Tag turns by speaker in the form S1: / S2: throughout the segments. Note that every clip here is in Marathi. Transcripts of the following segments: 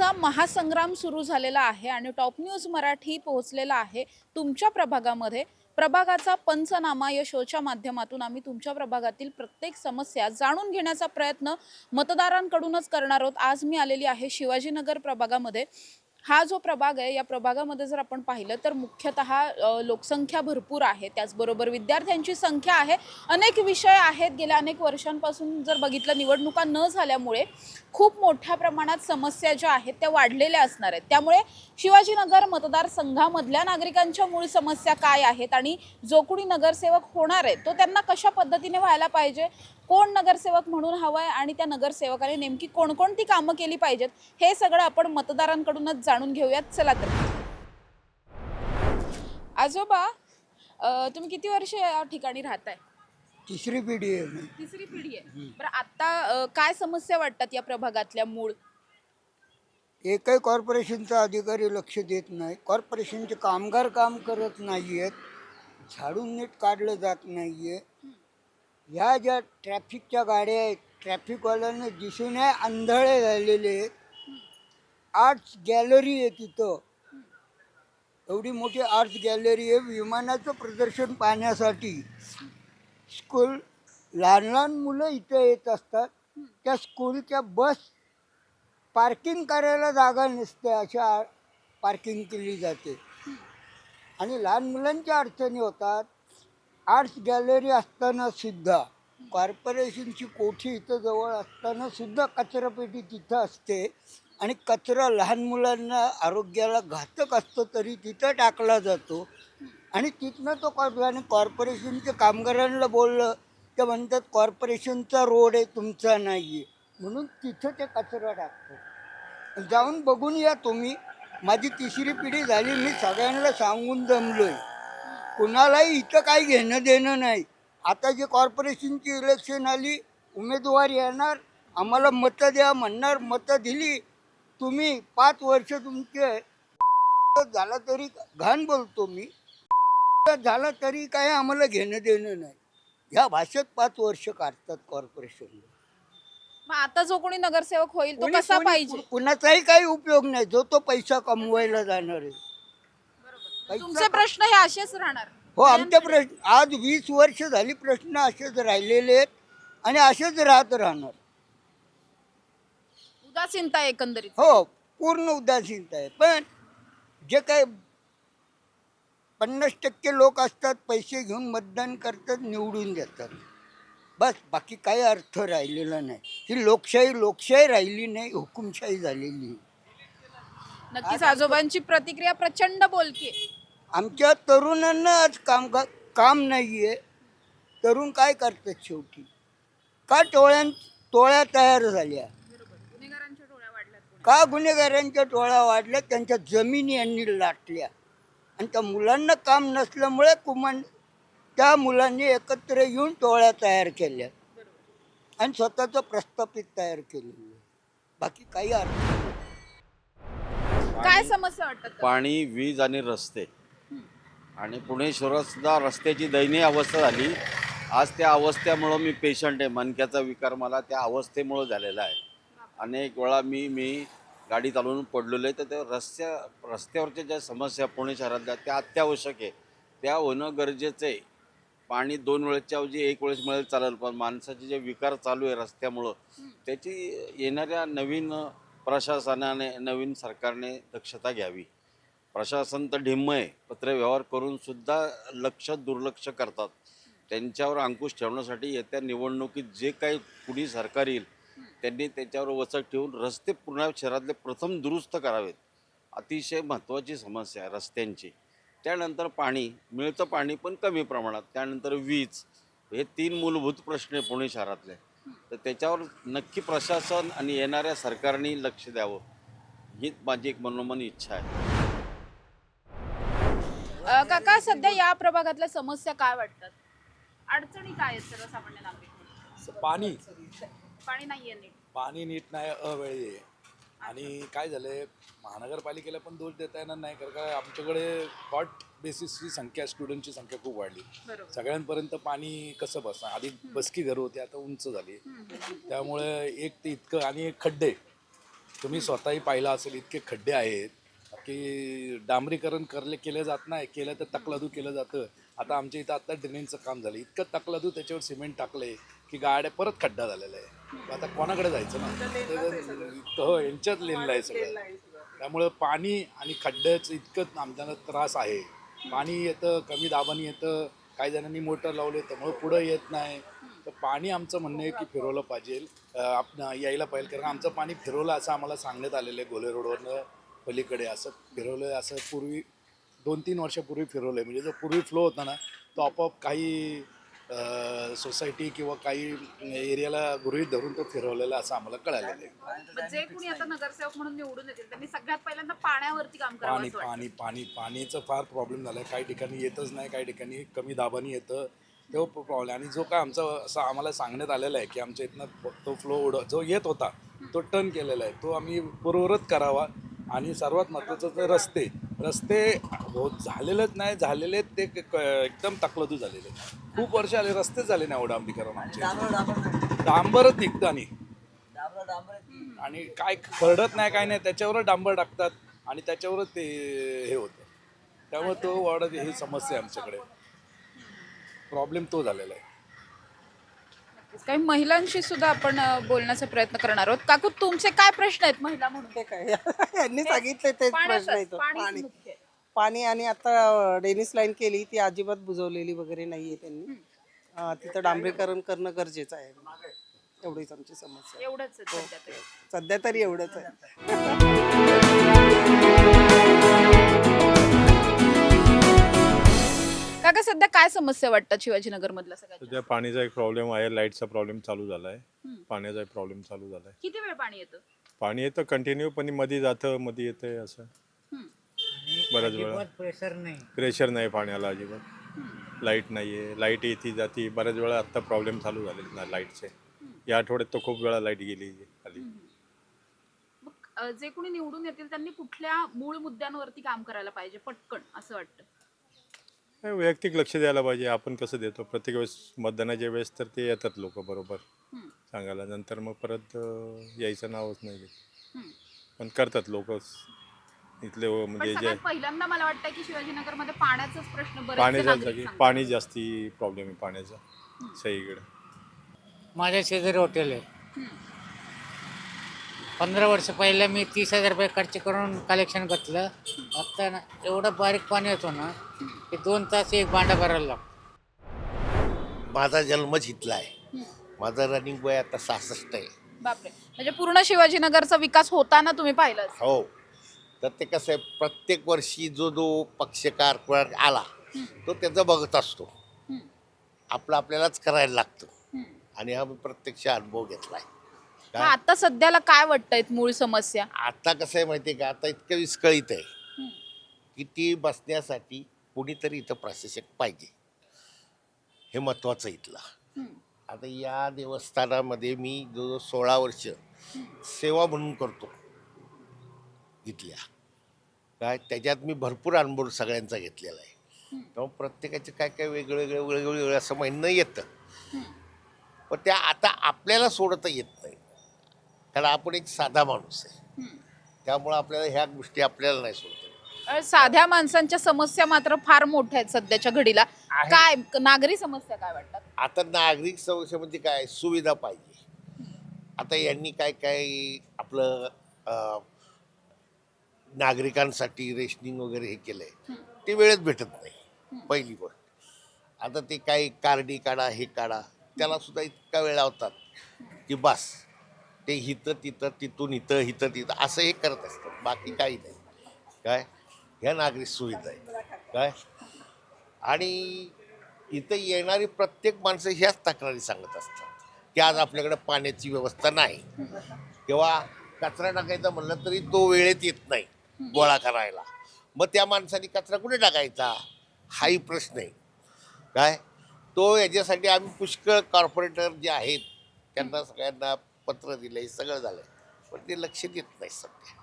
S1: पाण्याचा महासंग्राम सुरू झालेला आहे आणि टॉप न्यूज मराठी पोहोचलेला आहे तुमच्या प्रभागामध्ये। प्रभागाचा पंचनामा या शोच्या माध्यमातून आम्ही तुमच्या प्रभागातील प्रत्येक समस्या जाणून घेण्याचा प्रयत्न मतदारांकडूनच करणार आहोत। आज मी आलेली आहे शिवाजीनगर प्रभागामध्ये। हा जो प्रभाग आहे या प्रभागामध्ये जर आपण पाहिलं तर मुख्यतः लोकसंख्या भरपूर आहे, त्याचबरोबर विद्यार्थ्यांची संख्या आहे, अनेक विषय आहेत। गेल्या अनेक वर्षांपासून जर बघितलं निवडणुका न झाल्यामुळे खूप मोठ्या प्रमाणात समस्या ज्या आहेत त्या वाढलेल्या असणार आहेत। त्यामुळे शिवाजीनगर मतदारसंघामधल्या नागरिकांच्या मूळ समस्या काय आहेत आणि जो कोणी नगरसेवक होणार आहे तो त्यांना कशा पद्धतीने व्हायला पाहिजे, कोण नगरसेवक म्हणून हवाय आणि त्या नगरसेवकाने नेमकी कोणकोणती कामं केली पाहिजेत, हे सगळं आपण मतदारांकडूनच जाणून घेऊयात। चला तर आजोबा, तुम्ही किती वर्ष या ठिकाणी राहताय?
S2: तिसरी पिढी आहे.
S1: तिसरी पिढी आहे। बरं, आता काय समस्या वाटतात या प्रभागातल्या मूळ?
S2: एकही कॉर्पोरेशनचा अधिकारी लक्ष देत नाही. कॉर्पोरेशनचे कामगार काम करत नाही आहेत, झाडून नीट काढलं जात नाही आहे. ह्या ज्या ट्रॅफिकच्या गाड्या आहेत, ट्रॅफिकवाल्यांना दिसून आंधळे झालेले आहेत. आर्ट्स गॅलरी आहे तिथं, एवढी मोठी आर्ट्स गॅलरी आहे विमानाचं प्रदर्शन पाहण्यासाठी. स्कूल लहान लहान मुलं इथं येत असतात, त्या स्कूलच्या बस पार्किंग करायला जागा नसते, अशा पार्किंग केली जाते आणि लहान मुलांच्या अडचणी होतात. आर्ट्स गॅलरी असताना सुद्धा, कॉर्पोरेशनची कोठी इथं जवळ असताना सुद्धा कचरापेटी तिथं असते आणि कचरा लहान मुलांना आरोग्याला घातक असतो तरी तिथं टाकला जातो आणि तिथनं तो आणि कॉर्पोरेशनच्या कामगारांना बोललं ते म्हणतात कॉर्पोरेशनचा रोड आहे, तुमचा नाही आहे, म्हणून तिथं ते कचरा टाकतो. जाऊन बघून या तुम्ही. माझी तिसरी पिढी झाली, मी सगळ्यांना सांगून जमलो आहे. कुणालाही इथं काही घेणं देणं नाही. आता जे कॉर्पोरेशनची इलेक्शन आली, उमेदवार येणार, आम्हाला मतं द्या म्हणणार, मतं दिली. तुम्ही 5 वर्ष तुमचे झाला तरी घाण बोलतो मी, झालं तरी काय आम्हाला घेणं देणं नाही. ह्या भाषेत 5 वर्ष काढतात कॉर्पोरेशनला.
S1: मग आता जो कोणी नगरसेवक होईल तो कसा पाहिजे?
S2: कुणाचाही काही उपयोग नाही, जो तो पैसा कमवायला जाणार आहे.
S1: तुमचे प्रश्न हे असेच राहणार?
S2: हो, आमच्या प्रश्न आज 20 वर्ष झाली प्रश्न असेच राहिलेले आहेत आणि असेच राहत राहणार.
S1: उदासीनता एकंदरीत?
S2: हो, पूर्ण उदासीनता आहे. पण जे काय 50% लोक असतात, पैसे घेऊन मतदान करतात, निवडून देतात, बस. बाकी काही अर्थ राहिलेला नाही. ही लोकशाही राहिली नाही, हुकुमशाही झालेली.
S1: नक्कीच आजोबांची प्रतिक्रिया प्रचंड बोलकी.
S2: आमच्या तरुणांना आज काम नाही आहे. तरुण काय करतात शेवटी? का टोळ्या तयार झाल्या? का गुन्हेगारांच्या टोळ्या वाढल्या? त्यांच्या जमिनी यांनी लाटल्या आणि त्या मुलांना काम नसल्यामुळे त्या मुलांनी एकत्र येऊन टोळ्या तयार केल्या आणि स्वतःचं प्रस्थापित तयार केलेलं. बाकी काही अर्थ नाही.
S1: काय समस्या वाटतात?
S3: पाणी, वीज आणि रस्ते. आणि पुणे शहरात सुद्धा रस्त्याची दयनीय अवस्था झाली. आज त्या अवस्थेमुळं मी पेशंट आहे, मणक्याचा विकार मला त्या अवस्थेमुळं झालेला आहे. अनेक वेळा मी गाडी चालवून पडलेलो आहे. तर त्या रस्त्यावरच्या ज्या समस्या पुणे शहरातल्या त्या अत्यावश्यक आहे, त्या होणं गरजेचं आहे. पाणी 2 वेळेच्या ऐवजी 1 वेळेस मिळेल चालेल, पण माणसाचे जे विकार चालू आहे रस्त्यामुळं, त्याची येणाऱ्या नवीन प्रशासनाने, नवीन सरकारने दक्षता घ्यावी. प्रशासन तर ढिम्म आहे, पत्रव्यवहार करून सुद्धा दुर्लक्ष करतात. त्यांच्यावर अंकुश ठेवण्यासाठी येत्या निवडणुकीत जे काही पुढील सरकार येईल त्यांनी त्याच्यावर वचक ठेवून रस्ते पूर्ण शहरातले प्रथम दुरुस्त करावेत. अतिशय महत्त्वाची समस्या आहे रस्त्यांची. त्यानंतर पाणी, मिळतं पाणी पण कमी प्रमाणात. त्यानंतर वीज. हे 3 मूलभूत प्रश्न आहे पुणे शहरातले. तर त्याच्यावर नक्की प्रशासन आणि येणाऱ्या सरकारने लक्ष द्यावं, हीच माझी एक मनोमन इच्छा आहे.
S1: काका, सध्या या प्रभागातल्या समस्या काय वाटतात? अडचणी काय आहेत सर्वसामान्य नागरिक? पाणी नाहीये नीट.
S4: पाणी नीट नाही, अवेळी आहे. आणि काय झालंय, महानगरपालिकेला पण दोष देता येणार नाही, कारण का आमच्याकडे स्पॉट बेसिसची संख्या, स्टुडंटची संख्या खूप वाढली. सगळ्यांपर्यंत पाणी कसं बसणार? आधी बसकी घरं होती, आता उंच झाली. त्यामुळे एक ते इतकं, आणि एक खड्डे तुम्ही स्वतःही पाहिलं असेल, इतके खड्डे आहेत की डांबरीकरण केलं जात नाही, केलं तर तकलादू केलं जातं. आता आमच्या इथं आता ड्रेनेजचं काम झालं, इतकं तकलादू त्याच्यावर सिमेंट टाकलंय की गाड्या परत खड्डा झालेला आहे. आता कोणाकडे जायचं ना, हो यांच्यात लेनला आहे सगळं. त्यामुळं पाणी आणि खड्ड्याचं इतकं आमच्याला त्रास आहे. पाणी येतं, कमी दाबाने येतं, काही जणांनी मोटर लावले त्यामुळे पुढं येत नाही. तर पाणी आमचं म्हणणं आहे की फिरवलं पाहिजे, आपण यायला पाहिजे. कारण आमचं पाणी फिरवलं असं आम्हाला सांगण्यात आलेलं आहे. गोले रोडवरनं पलीकडे असं फिरवलं, असं पूर्वी 2-3 वर्षापूर्वी फिरवलं आहे. म्हणजे जो पूर्वी फ्लो होता ना, तो आपोआप काही सोसायटी किंवा काही एरियाला गृहीत धरून तो फिरवलेला असं आम्हाला कळालेलं आहे.
S1: जे कुणी आता नगरसेवक म्हणून निवडून येतील त्यांनी सगळ्यात पहिल्यांदा पाण्यावरती काम करावं
S4: पाणी
S1: असं वाटतं.
S4: पाणी पाणी पाणीचं फार प्रॉब्लेम झाला आहे. काही ठिकाणी येतच नाही, काही ठिकाणी कमी दाबाने येतं, तो प्रॉब्लेम. आणि जो काय आमचा असं आम्हाला सांगण्यात आलेला आहे की आमच्या इथनं तो फ्लो जो येत होता तो टर्न केलेला आहे, तो आम्ही पूर्ववत करावा. आणि सर्वात महत्त्वाचं तर रस्ते झालेलेच नाही, झालेले ते एकदम तकलादू झालेले. खूप वर्ष आले, रस्तेच झाले नाही डांबरीकरण आमचे. डांबरच निघतं आणि काय पडत नाही, काय नाही, त्याच्यावरच डांबर टाकतात आणि त्याच्यावरच ते हे होतं. त्यामुळे तो वाढत ही समस्या आहे आमच्याकडे. प्रॉब्लेम तो झालेला आहे.
S1: काही महिलांशी सुद्धा आपण बोलण्याचा प्रयत्न करणार आहोत. काकू, तुमचे काय प्रश्न आहेत महिला म्हणून?
S5: ते काय यांनी सांगितलं तेच प्रश्न येतो.
S1: पाणीच मुख्य आहे.
S5: पाणी आणि आता डेनिस लाईन केली ती अजिबात बुजवलेली वगैरे नाहीये त्यांनी. तिथं डांबरीकरण करणं गरजेचं आहे. एवढीच आमची समस्या आहे.
S1: एवढंच आहे सध्या तरी.
S5: सध्या तरी एवढंच आहे.
S1: काका, सध्या काय समस्या वाटतात शिवाजीनगर मधल्या सगळ्यात?
S6: सध्या पाणीचा एक प्रॉब्लेम आहे, लाईटचा प्रॉब्लेम चालू झाला आहे, पाण्याचा एक प्रॉब्लेम चालू झाला आहे.
S1: किती वेळ पाणी येतं?
S6: पाणी येतं कंटिन्यू, पण मध्ये जातं मध्ये येतं असं बऱ्याच वेळा. प्रेशर नाही पाण्याला अजिबात. लाईट नाही आहे, लाईट येते जाते बऱ्याच वेळा. आत्ता प्रॉब्लेम चालू झालेले ना लाईटचे. या आठवड्यात तर खूप वेळा लाईट गेली खाली.
S1: मग जे कोणी निवडून येतील त्यांनी कुठल्या मूळ मुद्द्यांवरती काम करायला पाहिजे पटकन असं वाटतं?
S6: वैयक्तिक लक्ष द्यायला पाहिजे. आपण कसं देतो प्रत्येक वेळेस मतदानाच्या वेळेस, तर ते येतात लोक बरोबर सांगायला, नंतर मग परत यायचं नावच नाही घेत. पण करतात लोक इथले म्हणजे जे
S1: पहिल्यांदा मला वाटतं की शिवाजीनगर मध्ये पाण्याचाच प्रश्न बरेचसे
S6: पाण्याचा
S1: नागरिक सांगतात.
S6: पाणी जास्ती प्रॉब्लेम आहे पाण्याचा सगळीकडे.
S7: माझ्या शेजारी हॉटेल आहे. 15 वर्ष पहिले मी 30,000 रुपये खर्च करून कलेक्शन घेतलं. आता ना एवढं बारीक पाणी येतो ना की 2 तास एक भांडा भरायला लागतो.
S8: माझा जन्मच इथला आहे. माझं रनिंग वय आता 66 आहे.
S1: बापरे, म्हणजे पूर्ण शिवाजीनगरचा विकास होताना तुम्ही पाहिलं असेल.
S8: हो, तर ते कसं आहे, प्रत्येक वर्षी जो पक्षकार आला तो त्याचं बघत असतो. आपलं आपल्यालाच करायला लागतं आणि हा मी प्रत्यक्ष अनुभव घेतला आहे.
S1: मग आता सध्याला काय वाटतंय मूळ समस्या?
S8: आता कसं आहे माहिती आहे का, आता इतकं विस्कळीत आहे की ती बसण्यासाठी कुणीतरी इथं प्रशासक पाहिजे, हे महत्त्वाचं इथलं. आता या देवस्थानामध्ये मी जो 16 वर्ष सेवा म्हणून करतो इथल्या, काय त्याच्यात मी भरपूर अनुभव सगळ्यांचा घेतलेला आहे. त्यामुळे प्रत्येकाचे काय काय वेगळं असं म्हणणं येतं, पण त्या आता आपल्याला सोडता येत नाही. कारण आपण एक साधा माणूस आहे, त्यामुळं आपल्याला ह्या गोष्टी आपल्याला नाही सोडता.
S1: साध्या माणसांच्या समस्या मात्र फार मोठ्या आहेत सध्याच्या घडीला. काय नागरी समस्या काय वाटतात?
S8: आता नागरिक समस्या म्हणजे काय, सुविधा पाहिजे. आता यांनी काय काय आपलं नागरिकांसाठी रेशनिंग वगैरे हे केलंय, ते वेळेत भेटत नाही पहिली गोष्ट. आता ते काही कार्डी काढा हे काढा, त्याला सुद्धा इतका वेळ लावतात की बस ते हिथं तिथं तिथून इथं हिथं तिथं असं हे करत असतात, बाकी काही नाही. काय ह्या नागरिक सुविधा आहे काय. आणि इथं येणारी प्रत्येक माणसं ह्याच तक्रारी सांगत असतात की आज आपल्याकडे पाण्याची व्यवस्था नाही, किंवा कचरा टाकायचा म्हणलं तरी तो वेळेत येत नाही गोळा करायला. मग त्या माणसाने कचरा कुठे टाकायचा हाही प्रश्न आहे काय. तो याच्यासाठी आम्ही पुष्कळ कॉर्पोरेटर जे आहेत त्यांना सगळ्यांना पत्र दिलं, हे सगळं झालं, पण ते लक्ष देत नाही सध्या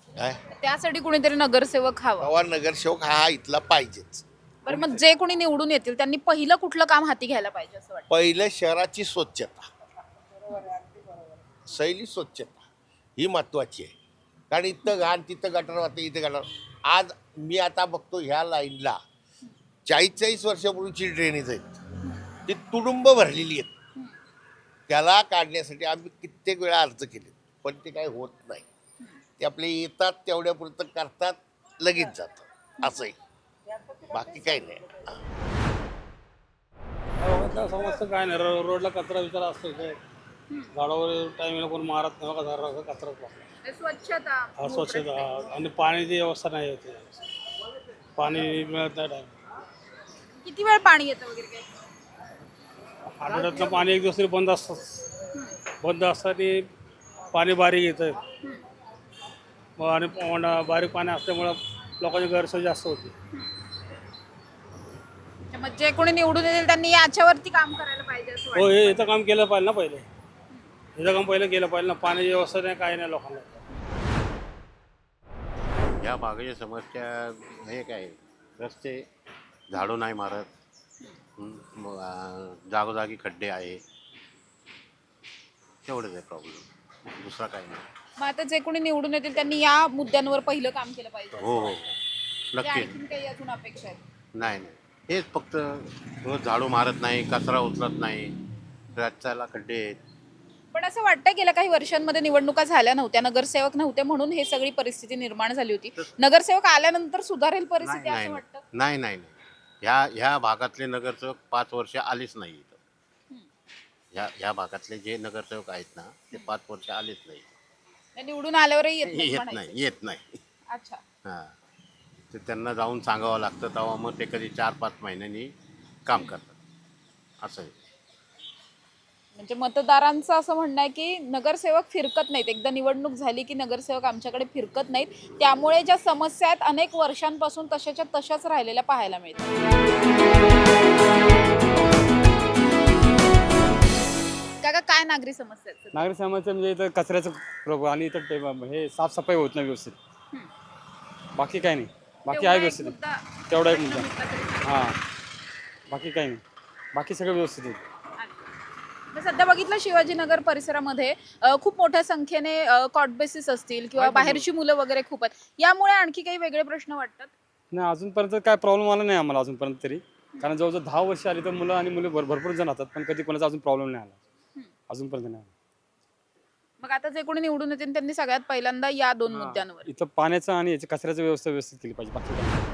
S8: काय.
S1: त्यासाठी कुणीतरी नगरसेवक हवा.
S8: गावा नगरसेवक हा इथला पाहिजेच.
S1: बरं, मग जे कोणी निवडून येतील त्यांनी पहिलं कुठलं काम हाती घ्यायला पाहिजे असं वाटतं?
S8: पहिलं शहराची स्वच्छता, शैली स्वच्छता. ही महत्त्वाची आहे. कारण इथं घाण तिथं गटार वाहते, इथं गटार. आज मी आता बघतो ह्या लाईनला 40-40 वर्षापूर्वीची ड्रेनेज आहेत, ती तुडुंब भरलेली आहेत. त्याला काढण्यासाठी आम्ही कित्येक वेळा अर्ज केले, पण ते काही होत नाही. ते आपले येतात तेवढ्यापुरतं करतात, लगेच जातं, असंही. बाकी काही नाही.
S9: समजतं काय नाही, रोडला कचरा विचार असतो काय, झाडावर टायमिंगला कोण मारत नाही बघा, झाडावर कचराच बसला.
S1: स्वच्छता
S9: हा स्वच्छता आणि पाण्याची व्यवस्था नाही होते, पाणी मिळत नाही टाइम.
S1: किती वेळ पाणी येतं वगैरे काय?
S9: आठवड्यातलं पाणी एक दिवस तरी बंद असतं, बंद असताना पाणी बारीक येतं आणि बारीक पाणी असल्यामुळं लोकांची गैरसोय जास्त होती.
S1: मग जे कोणी निवडून येतील त्यांनी याच्यावरती काम करायला पाहिजे असं
S9: हो,
S1: वाटतं.
S9: हे इथं काम केलं पाहिजे ना पहिले, इथं काम पहिलं केलं पाहिजे ना. पाण्याची व्यवस्था नाही, काही नाही लोकांना.
S10: या भागाची समस्या हे काय, रस्ते झाडू नाही मारत, जागोजागी खड्डे आहे, तेवढंच आहे प्रॉब्लेम, दुसरा काही नाही.
S1: मग आता जे कोणी निवडून येतील त्यांनी या मुद्द्यांवर पहिलं काम केलं पाहिजे.
S10: हो हो,
S1: म्हणजे
S10: नक्की.
S1: आणखीन काही अजून अपेक्षा आहेत?
S10: नाही नाही, हेच फक्त रोज झाडू मारत नाही, कचरा उचलत नाही, रस्त्याला खड्डे आहेत.
S1: पण असं वाटतं गेल्या काही वर्षांमध्ये निवडणुका झाल्या नव्हत्या, नगरसेवक नव्हते म्हणून हे सगळी परिस्थिती निर्माण झाली होती. नगरसेवक आल्यानंतर सुधारेल परिस्थिती
S10: नाही
S1: असं
S10: नाही
S1: वाटतं?
S10: नाही नाही नाही, ह्या भागातले नगरसेवक 5 वर्ष आलेच नाही इथं. ह्या भागातले जे नगरसेवक आहेत ना, ते 5 वर्ष आलेच नाही.
S1: ते निवडून आल्यावरही येत नाही
S10: येत
S1: म्हणायचं.
S10: नाही, येत नाही.
S1: अच्छा.
S10: हां, ते त्यांना जाऊन सांगावं लागतं, तेव्हा मग ते कधी 4-5 महिन्यांनी काम करतात, असं आहे.
S1: म्हणजे मतदारांचं असं म्हणणं आहे की नगरसेवक फिरकत नाहीत, एकदा निवडणूक झाली की नगरसेवक आमच्याकडे फिरकत नाहीत, त्यामुळे ज्या समस्या आहेत अनेक वर्षांपासून तशाच्या तशाच राहिलेल्या पाहायला मिळतात. काका, काय नागरी समस्या आहेत?
S11: नागरी समस्या म्हणजे इथं कचऱ्याचं प्रॉब्लेम आणि इथं हे साफसफाई होत नाही व्यवस्थित. बाकी काही नाही, बाकी आहे व्यवस्थित. तेवढा एक मुद्दा. हां, बाकी काही नाही, बाकी सगळं व्यवस्थित आहे.
S1: सध्या बघितलं शिवाजीनगर परिसरामध्ये खूप मोठ्या संख्येने कॉट बेसिस असतील किंवा बाहेरची मुलं वगैरे खूप आहेत, यामुळे आणखी काही वेगळे प्रश्न वाटतात?
S11: नाही, अजूनपर्यंत काय प्रॉब्लेम आला नाही आम्हाला अजूनपर्यंत तरी. कारण जवळजवळ 10 वर्ष आली तर मुलं आणि मुली भरपूर जण राहतात, पण कधी कोणाचा अजून प्रॉब्लेम नाही आला, अजूनपर्यंत नाही आला.
S1: मग आता जे कोणी निवडून येतील त्यांनी सगळ्यात पहिल्यांदा या दोन मुद्द्यांवर
S11: इथं पाण्याचं आणि याची कचऱ्याची व्यवस्था व्यवस्थित केली पाहिजे, बाकी काही नाही.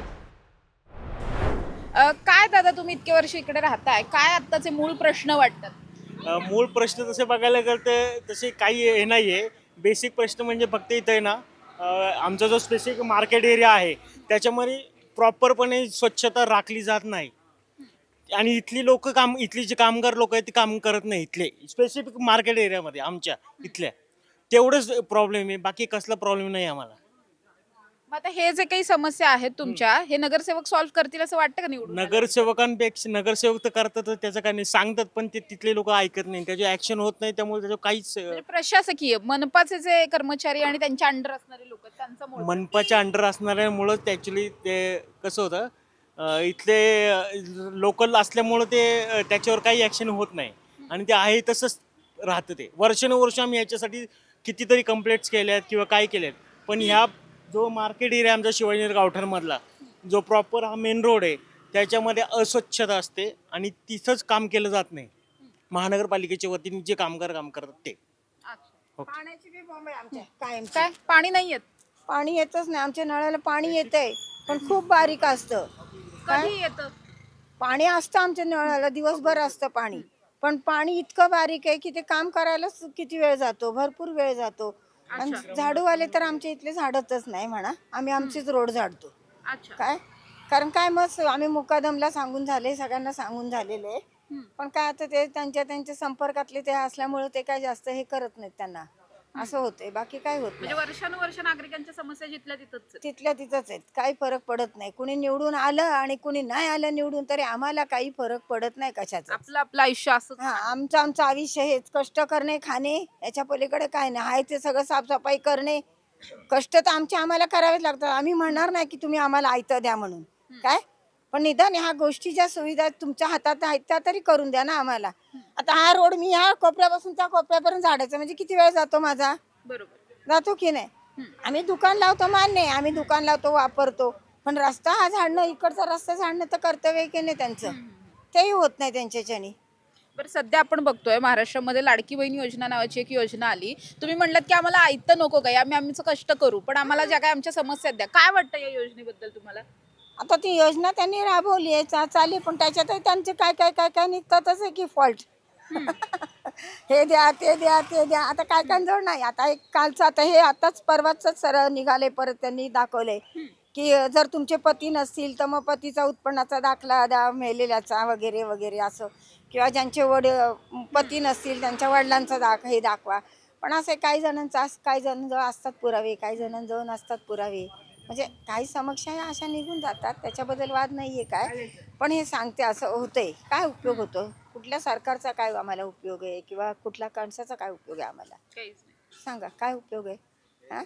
S1: काय दादा, तुम्ही इतके वर्ष इकडे राहताय, काय आत्ताचे मूळ प्रश्न वाटतात?
S12: मूळ प्रश्न तसे बघायला गेलं तर तसे काही हे नाही आहे. बेसिक प्रश्न म्हणजे फक्त इथं आहे ना, आमचा जो स्पेसिफिक मार्केट एरिया आहे त्याच्यामध्ये प्रॉपरपणे स्वच्छता राखली जात नाही आणि इथली जे कामगार लोक आहेत ते काम करत नाही इथले स्पेसिफिक मार्केट एरियामध्ये आमच्या इथल्या. तेवढंच प्रॉब्लेम आहे, बाकी कसला प्रॉब्लेम नाही आम्हाला.
S1: मग आता हे जे काही समस्या आहेत तुमच्या, हे नगरसेवक सॉल्व्ह करतील असं वाटतं का निवडून
S12: नगरसेवक तर करतातच, त्याचं काही नाही सांगतात, पण ते तिथले लोक ऐकत नाही, त्याचे ऍक्शन होत नाही, त्यामुळे त्याचं काहीच.
S1: म्हणजे प्रशासकीय मनपाचे जे कर्मचारी आणि त्यांच्या अंडर असणारे लोक त्यांचा मूळ
S12: मनपाच्या अंडर असणाऱ्यामुळं ॲक्च्युली ते कसं होतं, इथले लोकल असल्यामुळं ते त्याच्यावर काही ॲक्शन होत नाही आणि ते आहे तसंच राहतं. ते वर्षानुवर्ष आम्ही याच्यासाठी कितीतरी कंप्लेंट्स केल्यात किंवा काय केल्यात, पण ह्या जो मार्केट एरिया आमचा शिवाजीनगर गावठाणमधला जो प्रॉपर हा मेन रोड आहे त्याच्यामध्ये अस्वच्छता असते आणि तिथंच काम केलं जात नाही. महानगरपालिकेच्या वतीने जे कामगार काम करतात ते.
S13: पाण्याची बी बॉम्ब आहे आमच्या कायम.
S1: काय पाणी नाही येत?
S13: पाणी येतच नाही, आमच्या नळाला पाणी येतंय पण खूप बारीक असतं.
S1: कधी येतं
S13: पाणी असतं आमच्या नळाला, दिवसभर असतं पाणी, पण पाणी इतकं बारीक आहे की ते काम करायलाच किती वेळ जातो, भरपूर वेळ जातो. आणि झाडूवाले तर आमच्या इथले झाडतच नाही म्हणा, आम्ही आमचीच रोड झाडतो. काय कारण काय मग आम्ही मुकादमला सांगून झाले, सगळ्यांना सांगून झालेले, पण काय आता ते त्यांच्या संपर्कातले ते असल्यामुळे ते काय जास्त हे करत नाहीत, त्यांना असं होतंय, बाकी काय होत
S1: म्हणजे
S13: नाही.
S1: वर्षानुवर्ष नागरिकांच्या समस्या जिथल्या तिथंच
S13: तिथल्या तिथंच आहेत, काही फरक पडत नाही. कुणी निवडून आलं आणि कुणी नाही आलं निवडून तरी आम्हाला काही फरक पडत नाही कशाचा.
S1: आपलं आपलं आयुष्य असं.
S13: हा, आमचं आयुष्य हेच, कष्ट करणे, खाणे, याच्या पलीकडे काय नाही. आहे ते सगळं साफसफाई करणे, कष्ट तर आम्हाला करावेच लागतात. आम्ही म्हणणार नाही की तुम्ही आम्हाला आयतं द्या म्हणून, काय, पण निदान ह्या गोष्टी ज्या सुविधा तुमच्या हातात आहेत त्या तरी करून द्या ना आम्हाला. आता हा रोड मी ह्या कोपऱ्यापासून त्या कोपऱ्यापर्यंत झाडायचा म्हणजे किती वेळ जातो माझा?
S1: बरोबर.
S13: जातो की नाही? आम्ही दुकान लावतो, मान्य आहे, आम्ही दुकान लावतो, वापरतो, पण रस्ता हा झाडणं, इकडचा रस्ता झाडणं तर कर्तव्य आहे की नाही त्यांचं? तेही होत नाही त्यांच्याच्यानी.
S1: बरं, सध्या आपण बघतोय महाराष्ट्रामध्ये लाडकी बहीण योजना नावाची एक योजना आली. तुम्ही म्हणलात की आम्हाला आयतं नको काही, आम्ही आमचं कष्ट करू, पण आम्हाला ज्या काय आमच्या समस्या आहेत द्या. काय वाटतं या योजनेबद्दल तुम्हाला?
S13: आता ती योजना त्यांनी राबवली आहे, चालली, पण त्याच्यातही त्यांचे काय काय काय काय निघतातच आहे की फॉल्ट. हे द्या, ते द्या, ते द्या. आता काय काय जवळ नाही. आता एक कालचं, आता हे आताच परवाच सर निघाले, परत त्यांनी दाखवले की जर तुमचे पती नसतील तर मग पतीचा उत्पन्नाचा दाखला द्या, मेलेल्याचा वगैरे वगैरे असं, किंवा ज्यांचे पती नसतील त्यांच्या वडिलांचा हे दाखवा. पण असे काही जणांचा, काही जणांजवळ असतात पुरावे, काही जणांजवळ नसतात पुरावे. म्हणजे काही समस्या अशा निघून जातात, त्याच्याबद्दल वाद नाही आहे काय, पण हे सांगते असं होतंय. काय उपयोग होतो? कुठल्या सरकारचा काय आम्हाला उपयोग आहे, किंवा कुठल्या कणसाचा काय उपयोग आहे आम्हाला? सांगा, काय उपयोग आहे? हां,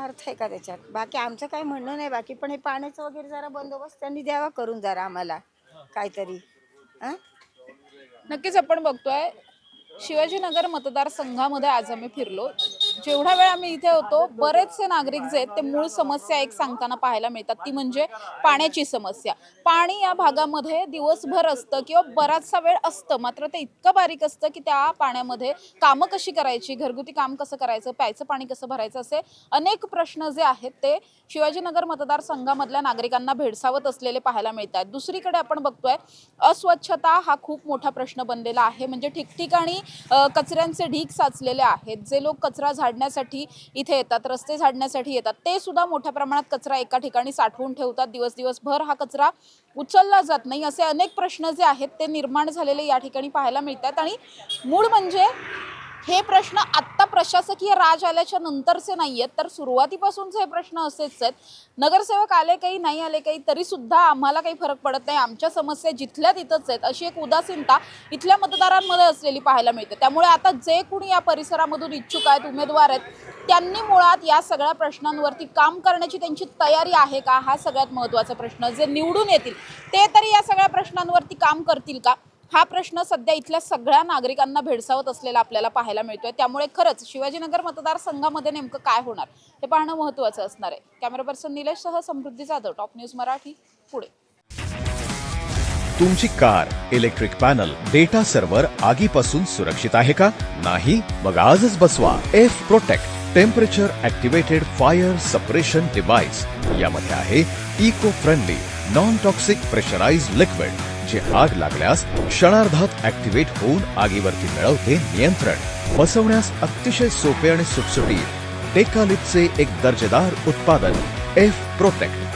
S13: अर्थ आहे का त्याच्यात? बाकी आमचं काही म्हणणं नाही बाकी, पण हे पाण्याचं वगैरे जरा बंदोबस्त त्यांनी द्यावा करून जरा आम्हाला काहीतरी. हां,
S1: नक्कीच आपण बघतोय शिवाजीनगर मतदारसंघामध्ये आज आम्ही फिरलो. जेवढा वेळ आम्ही इथे होतो, बरेचसे नागरिक जे आहेत ते मूळ समस्या एक सांगताना पाहायला मिळतात, ती म्हणजे पाण्याची समस्या. पाणी या भागामध्ये दिवसभर असतं किंवा बराचसा वेळ असतं, मात्र ते इतकं बारीक असतं की त्या पाण्यामध्ये कामं कशी करायची, घरगुती काम कसं करायचं, प्यायचं पाणी कसं भरायचं, असे अनेक प्रश्न जे आहेत ते शिवाजीनगर मतदारसंघामधल्या नागरिकांना भेडसावत असलेले पाहायला मिळतात. दुसरीकडे आपण बघतोय अस्वच्छता हा खूप मोठा प्रश्न बनलेला आहे. म्हणजे ठिकठिकाणी कचऱ्यांचे ढीग साचलेले आहेत. जे लोक कचरा झाडण्यासाठी इथे येतात, रस्ते झाडण्यासाठी येतात, ते सुद्धा मोठ्या प्रमाणात कचरा एका ठिकाणी साठवून ठेवतात. दिवसभर हा कचरा उचलला जात नाही. असे अनेक प्रश्न जे आहेत ते निर्माण झालेले या ठिकाणी पाहायला मिळतात. आणि मूळ म्हणजे हे प्रश्न आत्ता प्रशासकीय राज आल्याच्या नंतरचे नाही आहेत, तर सुरुवातीपासूनचे हे प्रश्न असेच आहेत. नगरसेवक आले काही, नाही आले काही, तरी सुद्धा आम्हाला काही फरक पडत नाही, आमच्या समस्या जिथल्या तिथंच आहेत, अशी एक उदासीनता इथल्या मतदारांमध्ये असलेली पाहायला मिळते. त्यामुळे आता जे कुणी या परिसरामधून इच्छुक आहेत, उमेदवार आहेत, त्यांनी मुळात या सगळ्या प्रश्नांवरती काम करण्याची त्यांची तयारी आहे का, हा सगळ्यात महत्त्वाचा प्रश्न. जे निवडून येतील ते तरी या सगळ्या प्रश्नांवरती काम करतील का, हा प्रश्न सध्या इथल्या सगळ्या नागरिकांना भेडसावत असलेला आपल्याला पाहायला मिळतोय. त्यामुळे खरंच शिवाजीनगर मतदारसंघामध्ये नेमकं काय होणार हे पाहणं महत्त्वाचं असणार आहे. कॅमेरा पर्सन निलेशसह समृद्धी जाधव, टॉप न्यूज मराठी, पुणे.
S14: तुमची car, electric panel, data server आगीपासून सुरक्षित आहे का? नाही? मग आजच बसवा F protect temperature activated fire suppression device. यामध्ये आहे eco friendly non toxic pressurised liquid, जे आग लागल्यास क्षणार्धात ऍक्टिव्हेट होऊन आगीवरती मिळवते नियंत्रण. बसवण्यास अतिशय सोपे आणि सुटसुटीत टेकालिपचे एक दर्जेदार उत्पादन एफ प्रोटेक्ट.